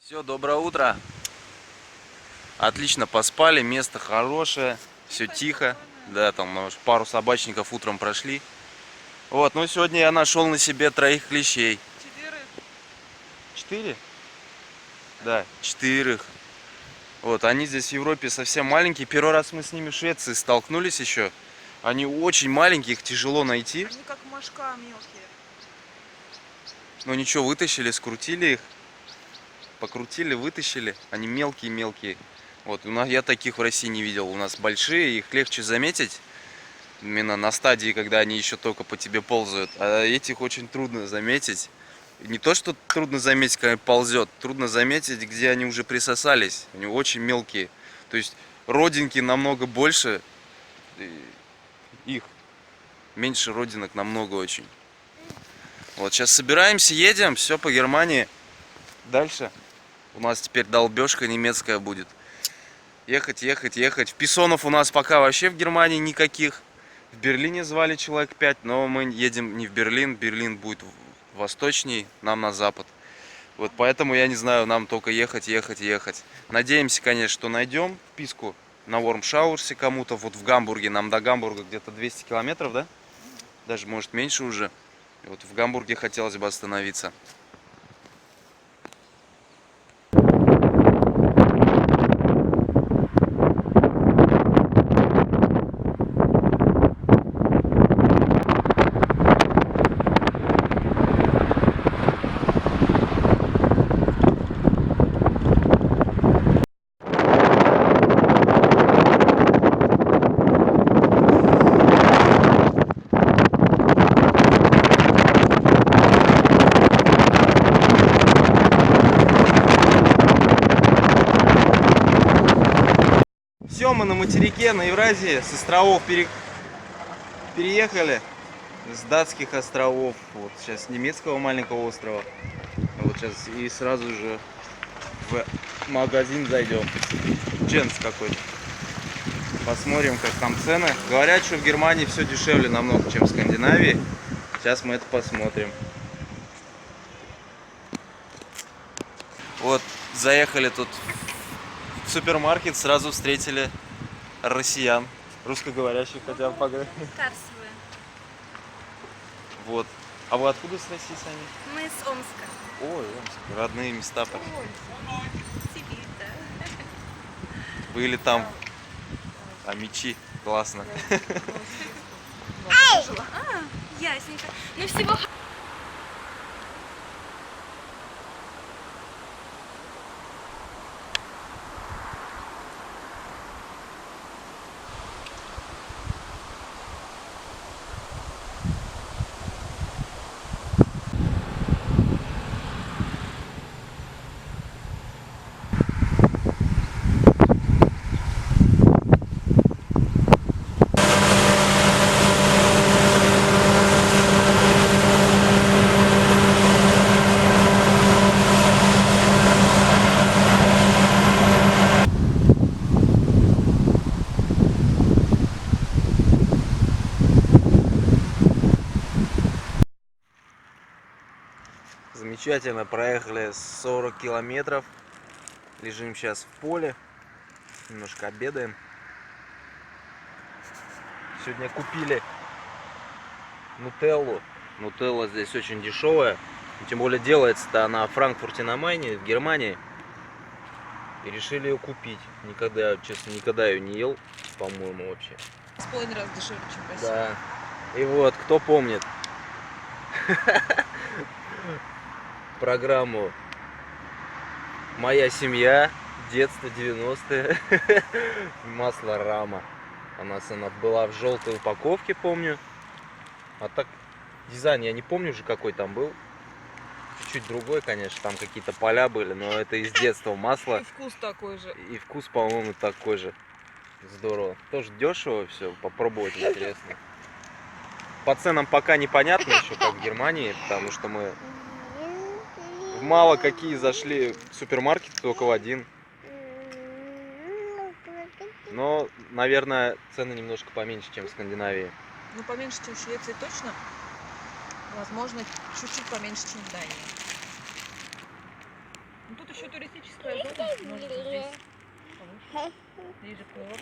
Все, доброе утро. Отлично поспали, место хорошее, все тихо. Да, там может, пару собачников утром прошли. Вот, ну сегодня я нашел на себе 3 клещей. 4? Да, 4. Вот, они здесь в Европе совсем маленькие. Первый раз мы с ними в Швеции столкнулись еще. Они очень маленькие, их тяжело найти. Они как мошка мелкие. Но ничего, вытащили, скрутили их. Покрутили, вытащили. Они мелкие-мелкие. Вот, я таких в России не видел. У нас большие, их легче заметить. Именно на стадии, когда они еще только по тебе ползают. А этих очень трудно заметить. Не то, что трудно заметить, когда ползет. Трудно заметить, где они уже присосались. Они очень мелкие. То есть родинки намного больше. Их меньше родинок намного очень. Вот сейчас собираемся, едем. Все по Германии. Дальше. У нас теперь долбежка немецкая будет. Ехать, ехать, ехать. В Писонов у нас пока вообще в Германии никаких. В Берлине звали человек 5, но мы едем не в Берлин. Берлин будет восточней, нам на запад. Вот поэтому, я не знаю, нам только ехать, ехать, ехать. Надеемся, конечно, что найдем вписку на Вормшаурсе кому-то. Вот в Гамбурге, нам до Гамбурга где-то 200 километров, да? Даже, может, меньше уже. И вот в Гамбурге хотелось бы остановиться. Все, мы на материке, на Евразии, с островов переехали, с датских островов, вот сейчас с немецкого маленького острова, вот сейчас и сразу же в магазин зайдем, Дженс какой-то, посмотрим, как там цены. Говорят, что в Германии все дешевле намного, чем в Скандинавии, сейчас мы это посмотрим. Вот, заехали тут в супермаркет, сразу встретили россиян, русскоговорящих, хотя бы поговорить. Тарсовые. Вот. А вы откуда с России сами? Мы с Омска. Ой, Омск, родные места. Сибирь, да. Были там. А мечи, классно. Ясненько. Ну всего. Замечательно, проехали 40 километров. Лежим сейчас в поле. Немножко обедаем. Сегодня купили нутеллу. Нутелла здесь очень дешевая. Тем более делается-то она в Франкфурте на Майне, в Германии. И решили ее купить. Никогда, честно, никогда ее не ел, по-моему, вообще. В половиной раз дешевле, чем в России. Да. И вот, кто помнит программу «Моя семья», детство 90-е, масло Рама. У нас она была в желтой упаковке, помню. А так, дизайн я не помню уже, какой там был. Чуть-чуть другой, конечно, там какие-то поля были, но это из детства масло. И вкус такой же. И вкус, по-моему, такой же. Здорово. Тоже дешево все, попробовать интересно. По ценам пока непонятно еще, как в Германии, потому что мы в мало какие зашли в супермаркет, только в один. Но, наверное, цены немножко поменьше, чем в Скандинавии. Ну, поменьше, чем в Швеции точно. Возможно, чуть-чуть поменьше, чем в Дании. Ну, тут еще туристическая зона. Может, здесь повыше. Здесь же курорт.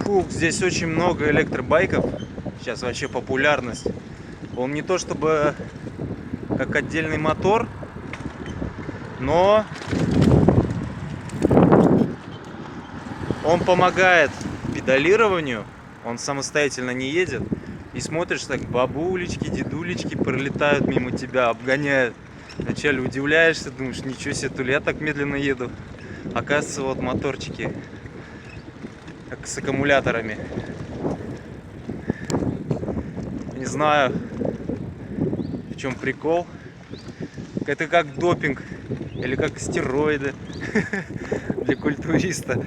Фух, здесь очень много электробайков. Сейчас вообще популярность. Он не то чтобы как отдельный мотор, но он помогает педалированию. Он самостоятельно не едет. И смотришь, так бабулечки, дедулечки пролетают мимо тебя, обгоняют. Вначале удивляешься, думаешь, ничего себе, то ли я так медленно еду. Оказывается, вот моторчики как с аккумуляторами. Не знаю, в чем прикол. Это как допинг или как стероиды для культуриста.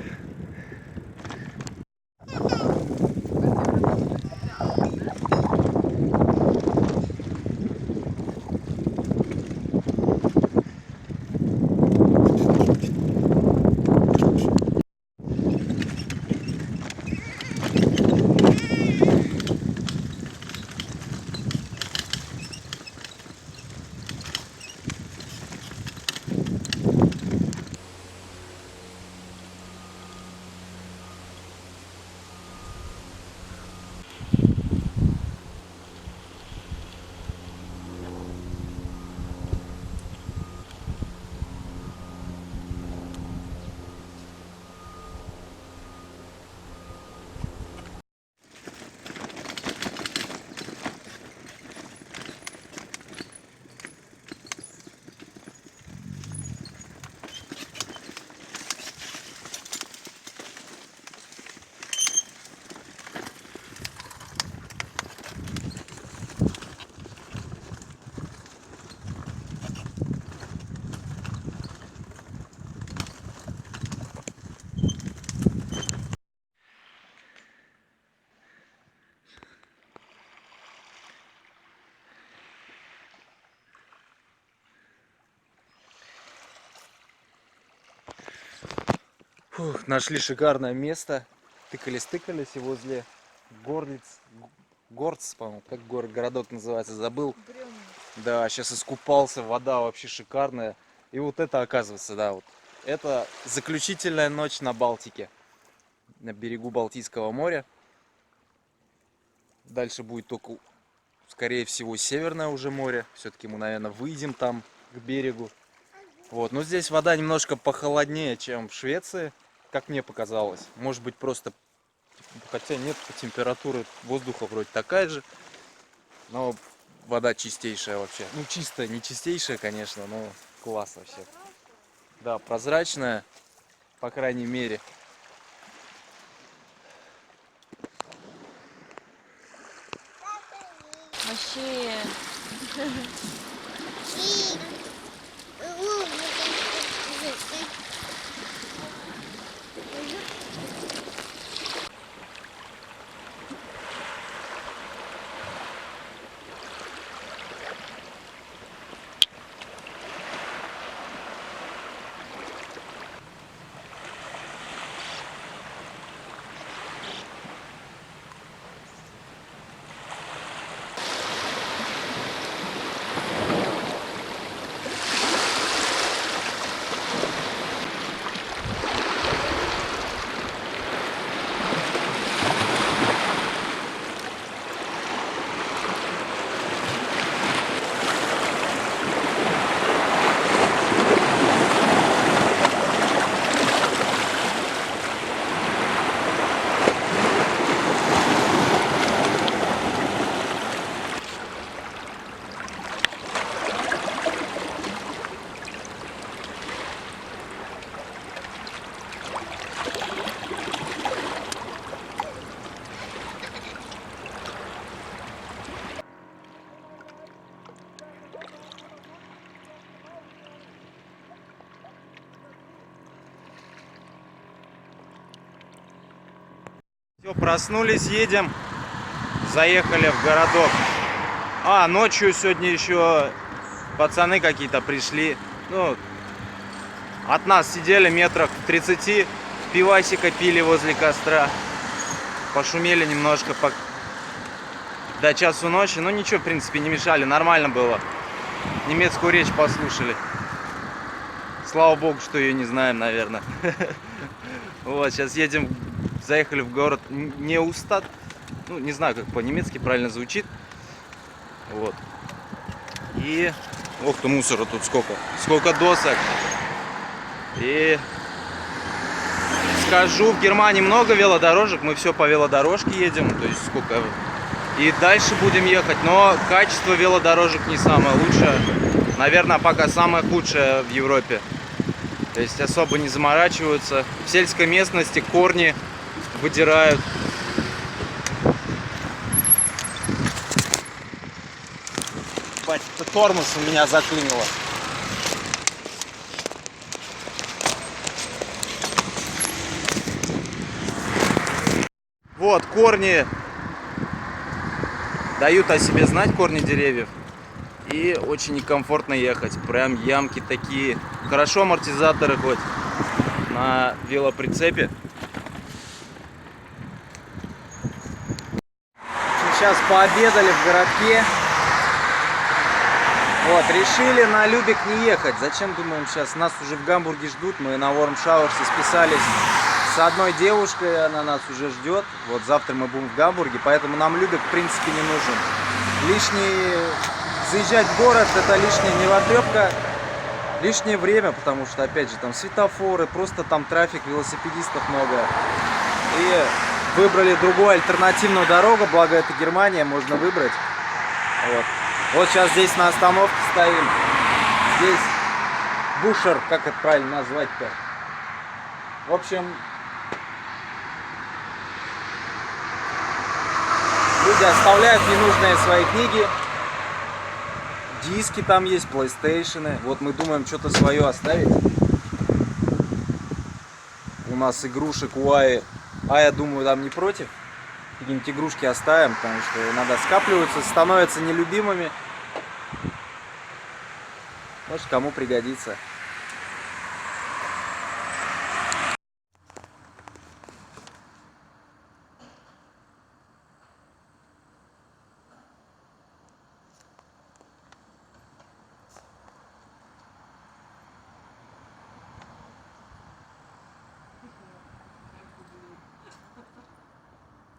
Фух, нашли шикарное место. Тыкались и возле Горц, по-моему, как городок называется, забыл. Брёмный. Да, сейчас искупался, вода вообще шикарная. И вот это, оказывается, да, вот это заключительная ночь на Балтике, на берегу Балтийского моря. Дальше будет только, скорее всего, Северное уже море. Все-таки мы, наверное, выйдем там к берегу. Вот, но здесь вода немножко похолоднее, чем в Швеции, как мне показалось. Может быть, просто, хотя нет, температура воздуха вроде такая же, но вода чистейшая вообще. Ну, чистая, не чистейшая, конечно, но класс вообще. Да, прозрачная, по крайней мере. Вообще. Все, проснулись, едем. Заехали в городок. Ночью сегодня еще пацаны какие-то пришли. Ну, от нас сидели метрах в 30, пивасика пили возле костра. Пошумели немножко до часу ночи. Но ничего, в принципе, не мешали, нормально было. Немецкую речь послушали. Слава богу, что ее не знаем, наверное. Вот, сейчас едем, заехали в город Неустат. Ну, не знаю, как по-немецки правильно звучит. Вот. И... Ох ты, мусора тут сколько. Сколько досок. И... Скажу, в Германии много велодорожек. Мы все по велодорожке едем. То есть сколько... И дальше будем ехать. Но качество велодорожек не самое лучшее. Наверное, пока самое худшее в Европе. То есть особо не заморачиваются. В сельской местности корни выдирают. Тормоз у меня заклинило. Вот корни дают о себе знать, корни деревьев. И очень некомфортно ехать. Прям ямки такие. Хорошо амортизаторы хоть на велоприцепе. Сейчас пообедали в городке. Вот, решили на Любек не ехать. Зачем, думаем, сейчас нас уже в Гамбурге ждут. Мы на Warm-Showerсе списались с одной девушкой, она нас уже ждет. Вот завтра мы будем в Гамбурге, поэтому нам Любек в принципе не нужен. Заезжать в город — это лишняя нервотрепка, лишнее время, потому что, опять же, там светофоры, просто там трафик, велосипедистов много. И выбрали другую альтернативную дорогу, благо это Германия, можно выбрать. Вот сейчас здесь на остановке стоим. Здесь Бушер, как это правильно назвать-то? В общем, люди оставляют ненужные свои книги. Диски там есть, PlayStation. Вот мы думаем что-то свое оставить. У нас игрушек у Аи. Я думаю, там не против. Какие-нибудь игрушки оставим, потому что иногда скапливаются, становятся нелюбимыми. Может, кому пригодится.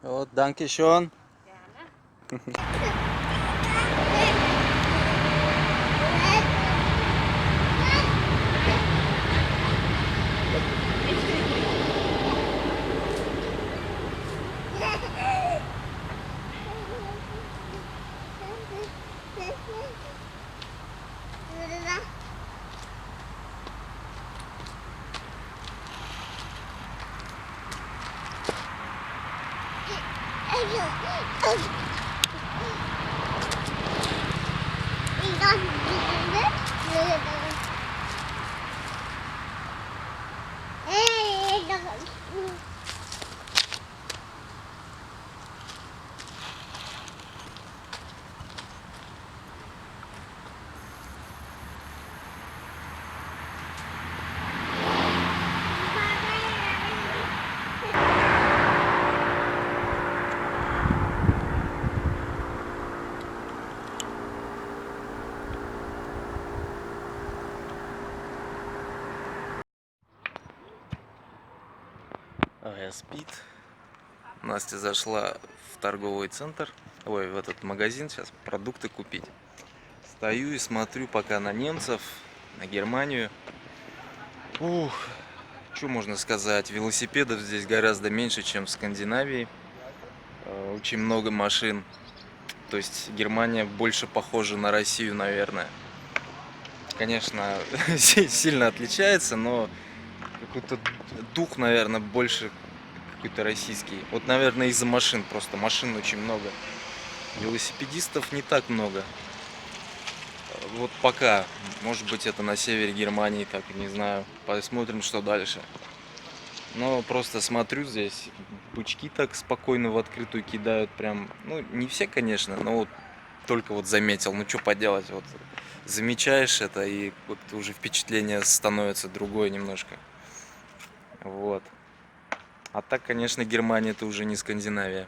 Вот, danke schön. Спит. Настя зашла в торговый центр, в этот магазин сейчас продукты купить. Стою и смотрю пока на немцев, на Германию. Что можно сказать? Велосипедов здесь гораздо меньше, чем в Скандинавии. Очень много машин. То есть Германия больше похожа на Россию, наверное. Конечно, сильно отличается, но какой-то дух, наверное, больше какой-то российский. Вот, наверное, из-за машин просто. Машин очень много. Велосипедистов не так много. Вот пока. Может быть, это на севере Германии, так, не знаю. Посмотрим, что дальше. Но просто смотрю здесь. бычки так спокойно в открытую кидают. Прям, ну, не все, конечно, но вот только вот заметил. Ну, что поделать, вот замечаешь это, и вот уже впечатление становится другое немножко. Вот. А так, конечно, Германия это уже не Скандинавия.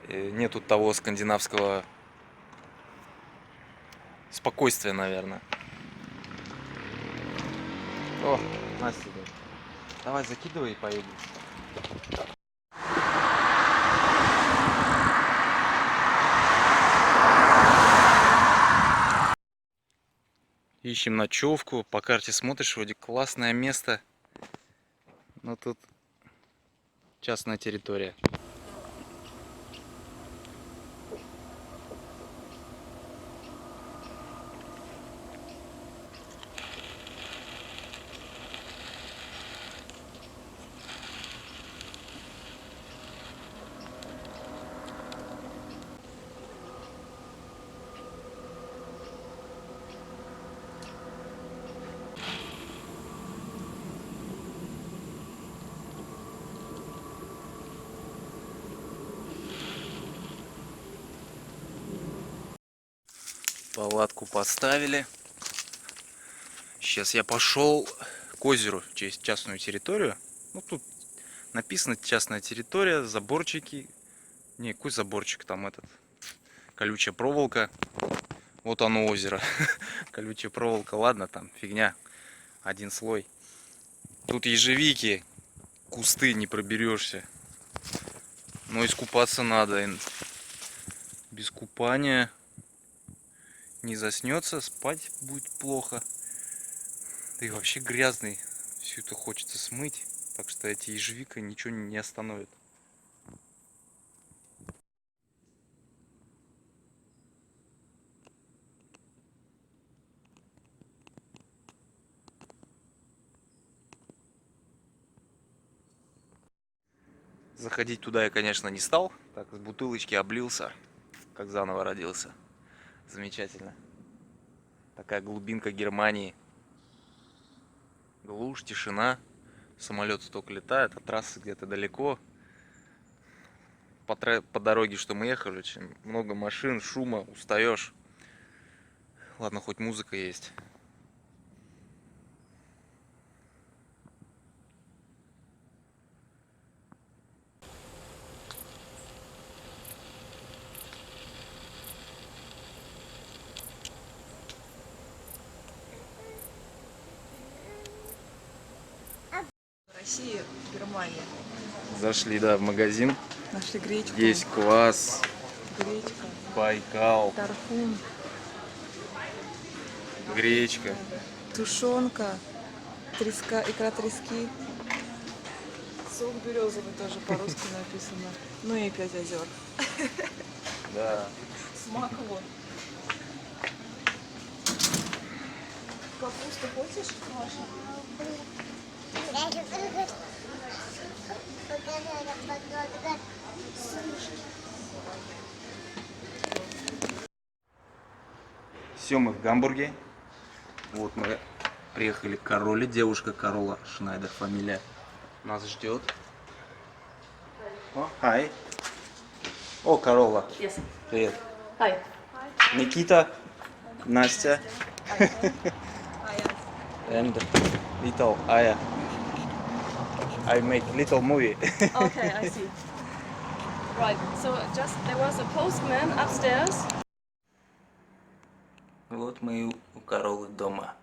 Нету того скандинавского спокойствия, наверное. О, Настя, давай закидывай и поедем. Ищем ночевку. По карте смотришь, вроде классное место. Но тут частная территория. Палатку поставили. Сейчас я пошел к озеру через частную территорию. Ну, тут написано частная территория, заборчики. Не, какой заборчик там этот? Колючая проволока. Вот оно озеро. Колючая проволока, ладно, там фигня. Один слой. Тут ежевики, кусты не проберешься. Но искупаться надо. Без купания не заснется, спать будет плохо. Да и вообще грязный. Все это хочется смыть. Так что эти ежевика ничего не остановит. Заходить туда я, конечно, не стал. Так, с бутылочки облился, как заново родился. Замечательно. Такая глубинка Германии. Глушь, тишина. Самолеты только летают, а трассы где-то далеко. По дороге, что мы ехали, очень много машин, шума, устаешь. Ладно, хоть музыка есть. Россия, Германия. Зашли, да, в магазин. Нашли гречку. Есть квас, Гречка. Байкал, Тархун. гречка. Тушенка. Треска, икра трески. Сок березовый тоже по-русски написано. Ну и 5 озер. Да. Смак вот. Капусту хочешь, Маша? Все, мы в Гамбурге. Вот мы приехали к Короле. Девушка Корола Шнайдер, фамилия. Нас ждет. О, хай. О, Корола. Yes. Привет. Hi. Никита, Настя. Ая. And little Aya. I make little movie. Okay, I see. Right. So just there was a postman upstairs. Вот мы у Королы дома.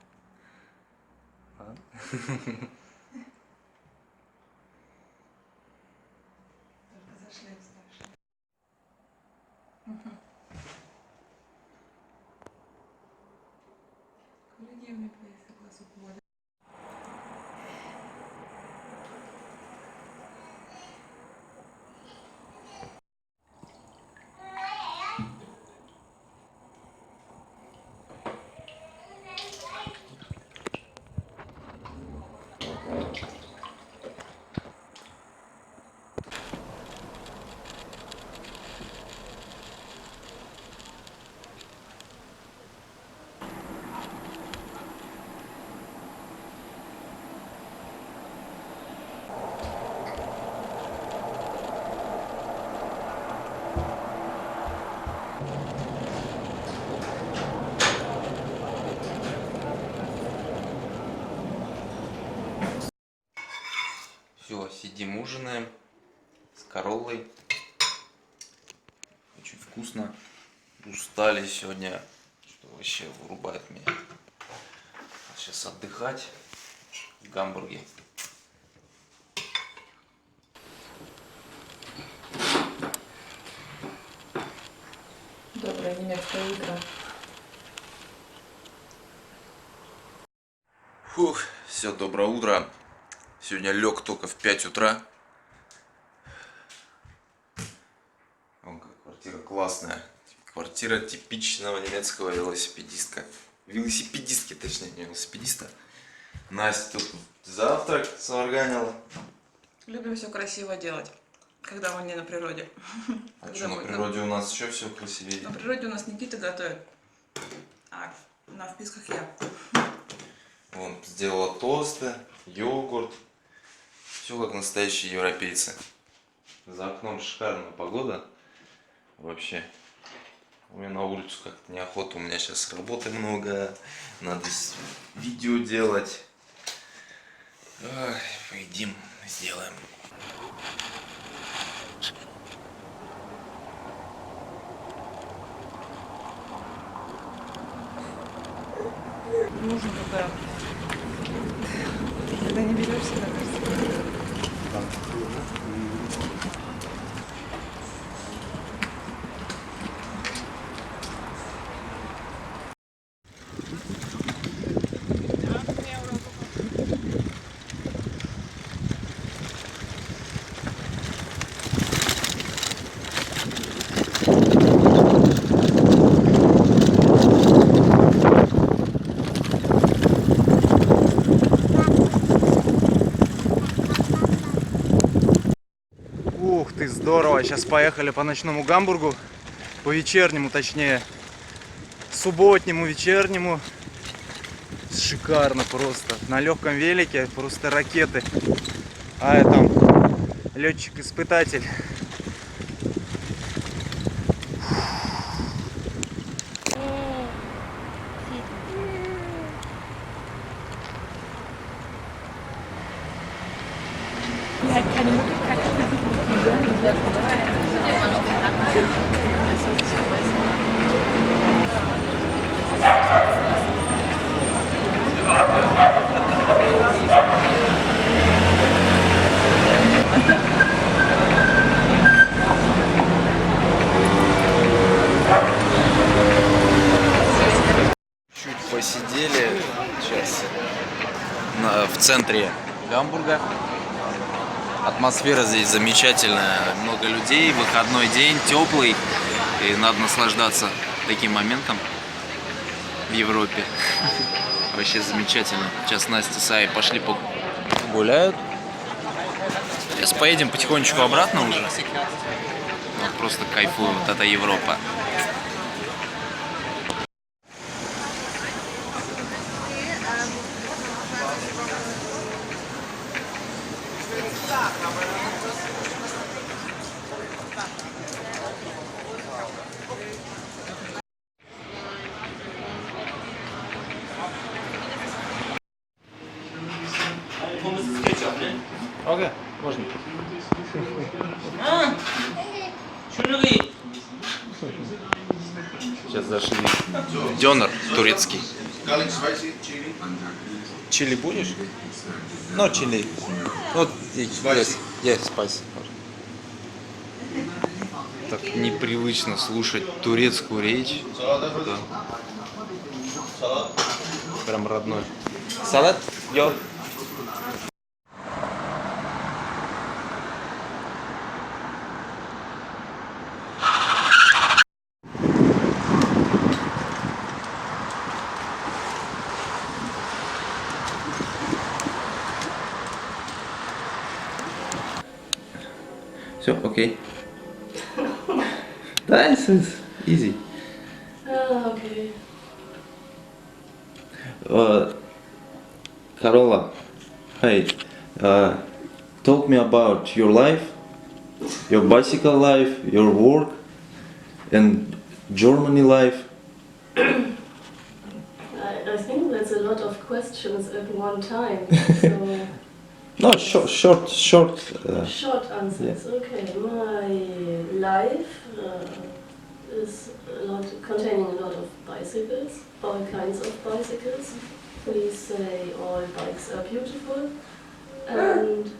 Все, сидим, ужинаем с Короллой. Очень вкусно. Устали сегодня, что вообще вырубает меня. Сейчас отдыхать в Гамбурге. Доброе немецкое утро. Фух, все, доброе утро. Сегодня лег только в 5 утра. Вон как квартира классная. Квартира типичного немецкого велосипедиста. Велосипедистки, точнее, не велосипедиста. Настя тут завтрак сварганила. Любим все красиво делать, когда мы не на природе. А что, на природе у нас еще все красивее? На природе у нас Никита готовит, а на вписках я. Вон, сделала тосты, йогурт. Все как настоящие европейцы. За окном шикарная погода. Вообще. У меня на улицу как-то неохота. У меня сейчас работы много. Надо видео делать. Ой, поедим, сделаем. Нужно туда. Когда не берешься, мне кажется. Ух ты, здорово. Сейчас поехали по ночному Гамбургу. По вечернему, точнее. Субботнему, вечернему. Шикарно просто. На легком велике просто ракеты. А я там летчик-испытатель. Чуть посидели сейчас в центре Гамбурга. Атмосфера здесь замечательная, много людей, выходной день, теплый, и надо наслаждаться таким моментом в Европе. Вообще замечательно. Сейчас Настя с Аей пошли погуляют. Сейчас поедем потихонечку обратно уже. Вот просто кайфую, вот эта Европа. Окей, можно. Сейчас зашли. Дёнер турецкий. Чили будешь? No чили. Вот yes, spicy. Так непривычно слушать турецкую речь. Да. Прям родной. Салат? Йо. Все, окей. Да, it's easy. Okay. Carola, hey, talk me about your life, your bicycle life, your work, and Germany life. I think that's a lot of questions at one time. So No, short. Short answers. Okay, my life is containing a lot of bicycles, all kinds of bicycles. We say all bikes are beautiful, and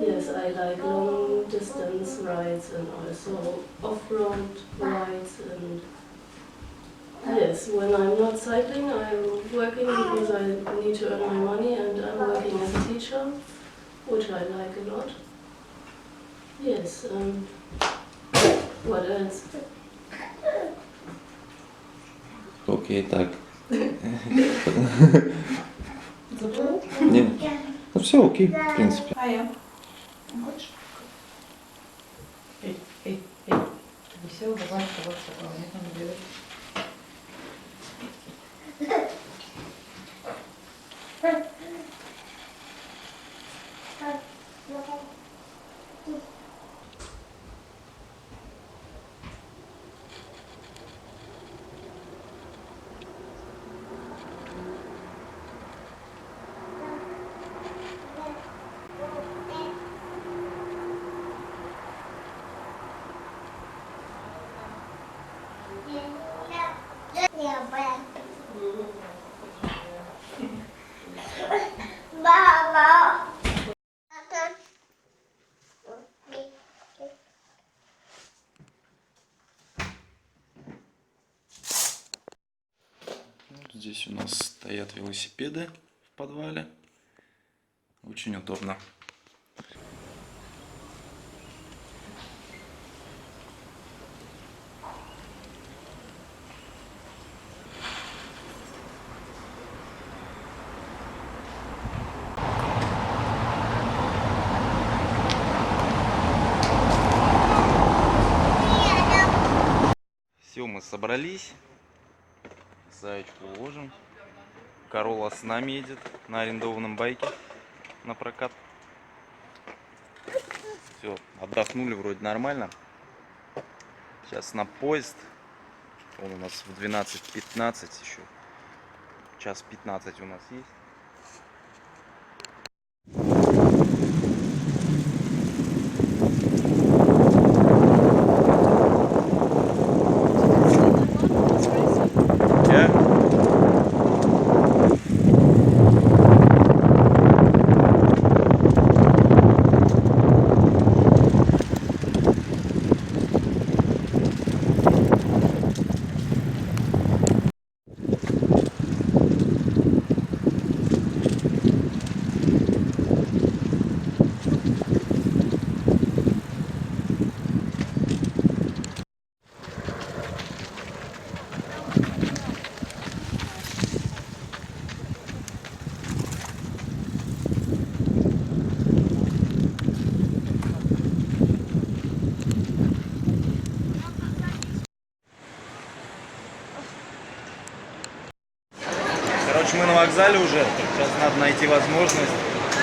yes, I like long distance rides and also off-road rides. And yes, when I'm not cycling, I'm working because I need to earn my money, and I'm working as a teacher, which I like a lot. Yes, what else? Окей, так. Нет. Ну все окей, в принципе. А я? Хочешь? Эй, эй, эй. Ты сел, давай, вот такого, нет, он делает. Мама. Здесь у нас стоят велосипеды в подвале. Очень удобно. Все, мы собрались. Заячку уложим. Корола с нами едет на арендованном байке на прокат. Все, отдохнули вроде нормально. Сейчас на поезд. Он у нас в 12:15 еще. Час 15 у нас есть. Короче, мы на вокзале уже. Сейчас надо найти возможность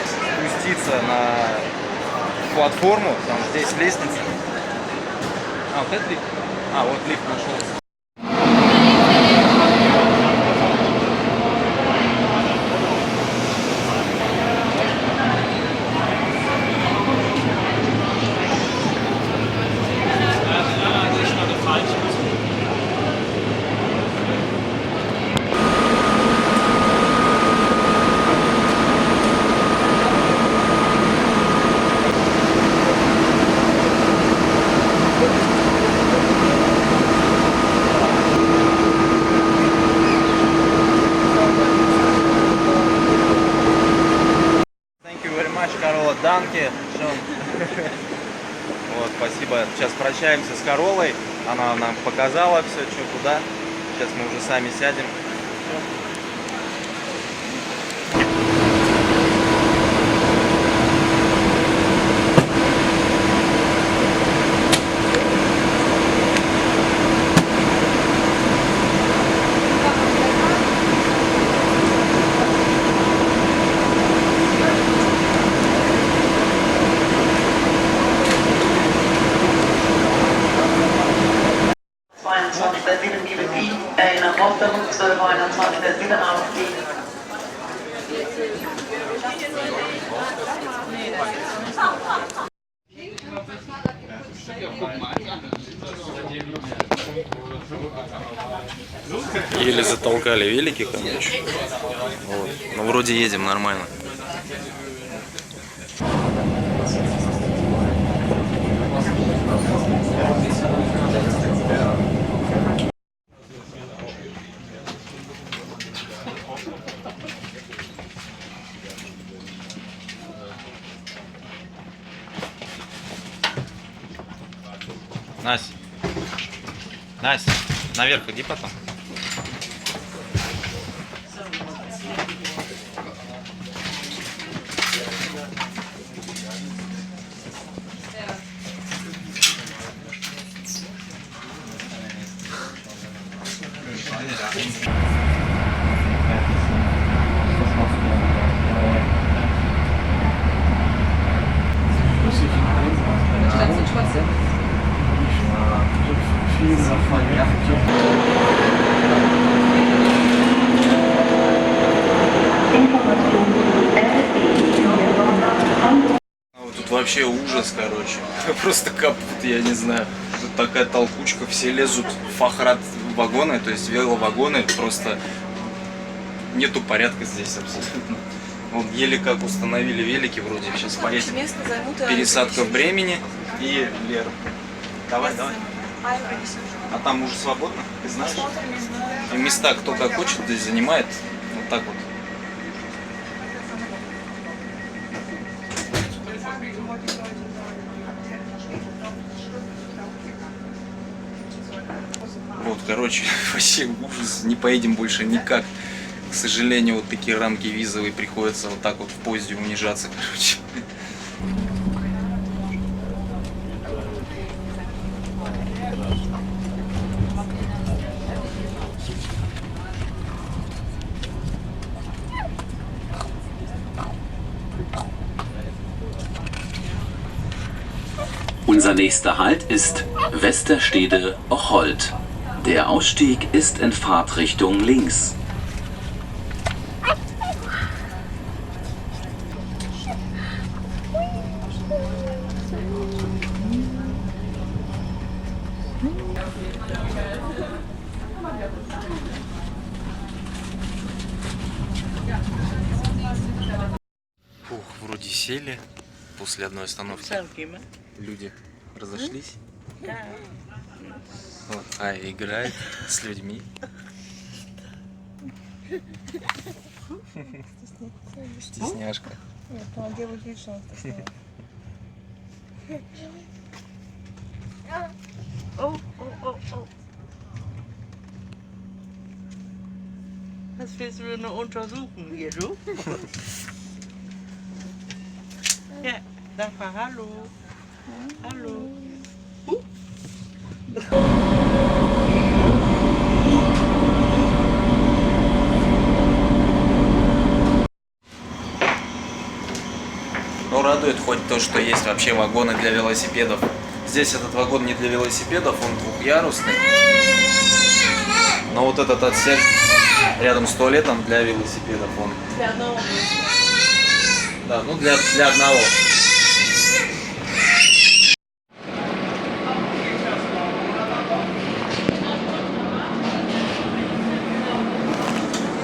спуститься на платформу. Там здесь лестница. А, вот это лифт? А, вот лифт нашелся. Корола, данки. Вот, спасибо. Сейчас прощаемся с Королой. Она нам показала все, что куда. Сейчас мы уже сами сядем. Mama. Еле затолкали велики, короче. Вот. Ну, вроде едем нормально. Настя, Настя, наверх иди потом. Вот тут вообще ужас, короче. Просто капут, я не знаю. Тут такая толкучка, все лезут в фахрат вагоны, то есть веловагоны, просто нету порядка здесь абсолютно. Вот еле как установили велики, вроде сейчас поедем. Место займут, Пересадка в Бремени и Лер. Давай, давай. А там уже свободно, ты знаешь? И места кто как хочет здесь занимает. Вот так вот. Вот, короче, вообще ужас. Не поедем больше никак. К сожалению, вот такие рамки визовые приходится вот так вот в поезде унижаться, короче. Unser nächster Halt ist Westerstede-Ocholt. Der Ausstieg ist in Fahrtrichtung links. Фух, вроде сели после одной остановки. Люди разошлись. Вот, Ая играет с людьми. Стесняшка. Нет, она делает вид, что она стесняется. Was willst du denn noch untersuchen hier, du? Ja, sag mal hallo. Hallo. Ну, радует хоть то, что есть вообще вагоны для велосипедов. Здесь этот вагон не для велосипедов, он двухъярусный. Но вот этот отсек рядом с туалетом для велосипедов он. Для одного. Да, ну для одного.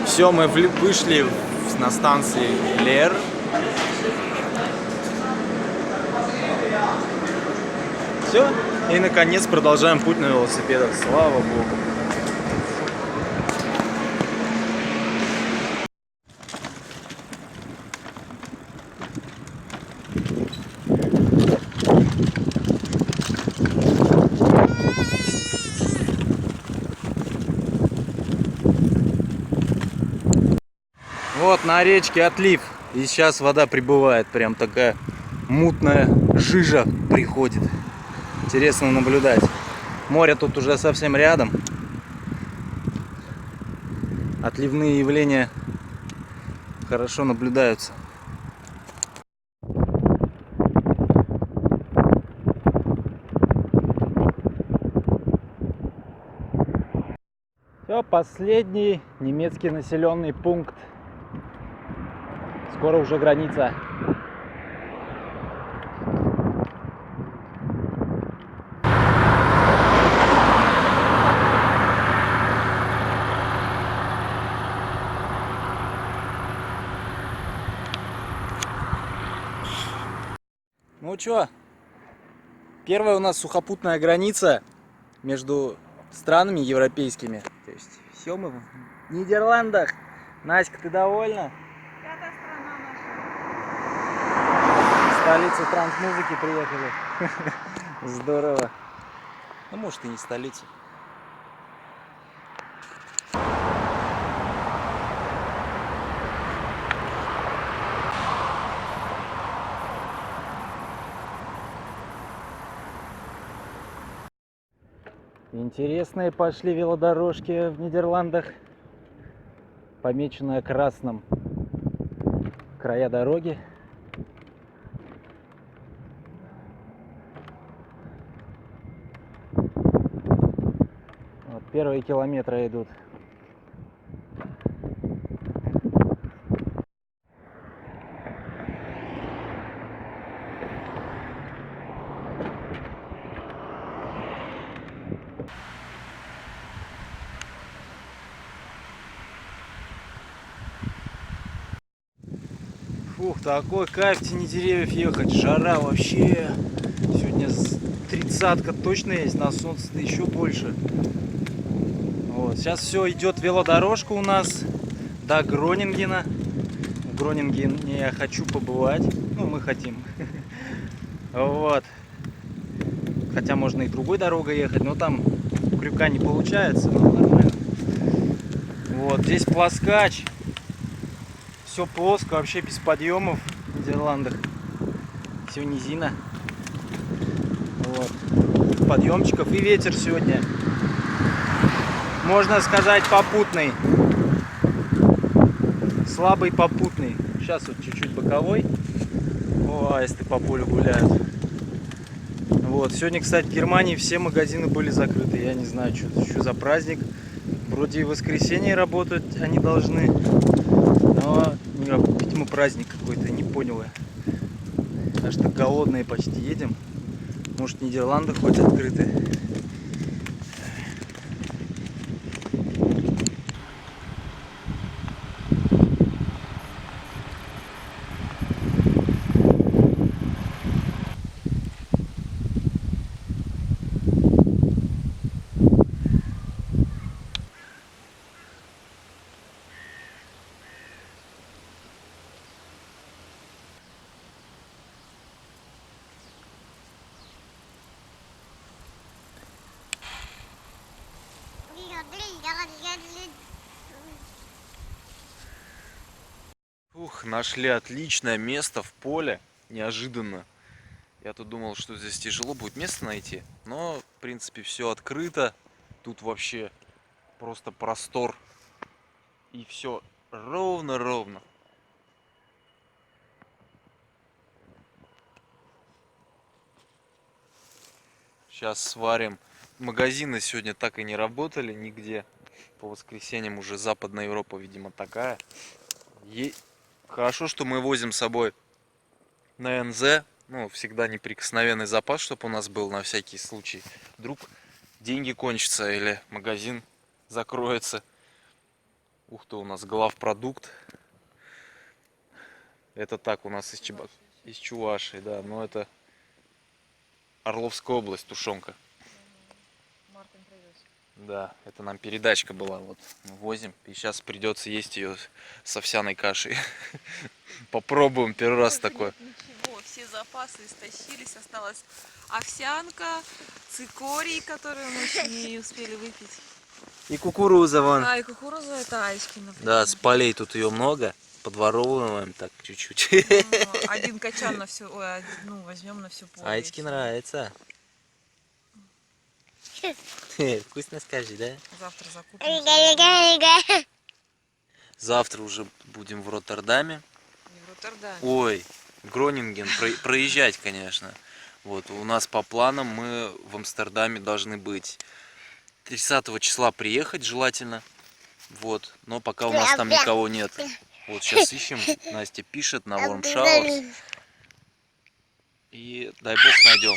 Все, мы вышли на станции Лер. Все, и наконец продолжаем путь на велосипедах. Слава Богу. Вот на речке отлив. И сейчас вода прибывает. Прям такая мутная жижа приходит. Интересно наблюдать. Море тут уже совсем рядом. Отливные явления хорошо наблюдаются. Все, последний немецкий населенный пункт. Скоро уже граница. Ну чё, первая у нас сухопутная граница между странами европейскими. То есть все мы в Нидерландах. Наська, ты довольна? Пятая страна наша. Столица транс-музыки приехали. Здорово. Ну, может, и не столица. Интересные пошли велодорожки в Нидерландах, помеченная красным края дороги. Вот первые километры идут. Фух, такой кайф в тени деревьев ехать. Жара вообще. Сегодня 30-ка точно есть, на солнце-то еще больше. Вот. Сейчас все идет велодорожка у нас до Гронингена. В Гронингене я хочу побывать. Ну, мы хотим. Вот. Хотя можно и другой дорогой ехать, но там крюка не получается, но нормально. Вот, здесь плоскач. Все плоско, вообще без подъемов в Нидерландах. Все низина. Вот. Подъемчиков и ветер сегодня, можно сказать, попутный. Слабый попутный. Сейчас вот чуть-чуть боковой. О, аисты по полю гуляют. Вот. Сегодня, кстати, в Германии все магазины были закрыты. Я не знаю, что за праздник. Вроде и в воскресенье работать они должны. Но, видимо, праздник какой-то, не понял я. Аж так голодные почти едем. Может, Нидерланды хоть открыты. Ух, нашли отличное место в поле. Неожиданно. Я тут думал, что здесь тяжело будет место найти. Но, в принципе, все открыто. Тут вообще просто простор. И все ровно-ровно. Сейчас сварим. Магазины сегодня так и не работали нигде. По воскресеньям уже Западная Европа, видимо, такая. Хорошо, что мы возим с собой на НЗ. Ну, всегда неприкосновенный запас, чтобы у нас был на всякий случай. Вдруг деньги кончатся или магазин закроется. Ух ты, у нас главпродукт. Это так у нас из Чувашии, да. Но это Орловская область, тушенка. Мартин привез. Да, это нам передачка была. Вот мы возим. И сейчас придется есть ее с овсяной кашей. Попробуем первый раз такое. Ничего, все запасы истощились. Осталась овсянка, цикорий, который мы еще не успели выпить. И кукуруза вон. А, и кукуруза это Аськина. Да, с полей тут ее много. Подворовываем так чуть-чуть. Ну, один качан на всю, ой, ну, возьмем на всю поле. Аське нравится. Вкусно скажи, да? Завтра закупим. Завтра уже будем в Роттердаме. Не в Роттердаме. Ой, Гронинген, проезжать, конечно. Вот, у нас по планам мы в Амстердаме должны быть 30 числа приехать желательно. Вот, но пока у нас там никого нет. Вот сейчас ищем, Настя пишет на Warm Showers. И дай бог найдем.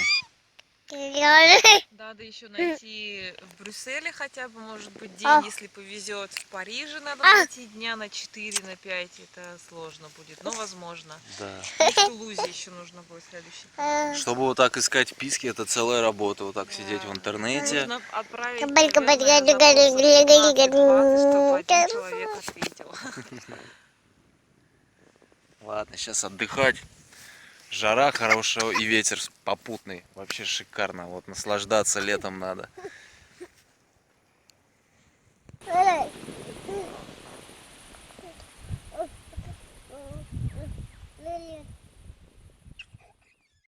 Надо еще найти в Брюсселе хотя бы, может быть, день, если повезет. В Париже надо найти дня на 4, на 5. Это сложно будет, но возможно. Да. И в Тулузе еще нужно будет следующий. Чтобы вот так искать писки, это целая работа. Вот так сидеть в интернете. Нужно отправить, наверное, запросов 15-20, чтобы один человек ответил. Ладно, сейчас отдыхать. Жара хорошая и ветер попутный. Вообще шикарно. Вот наслаждаться летом надо.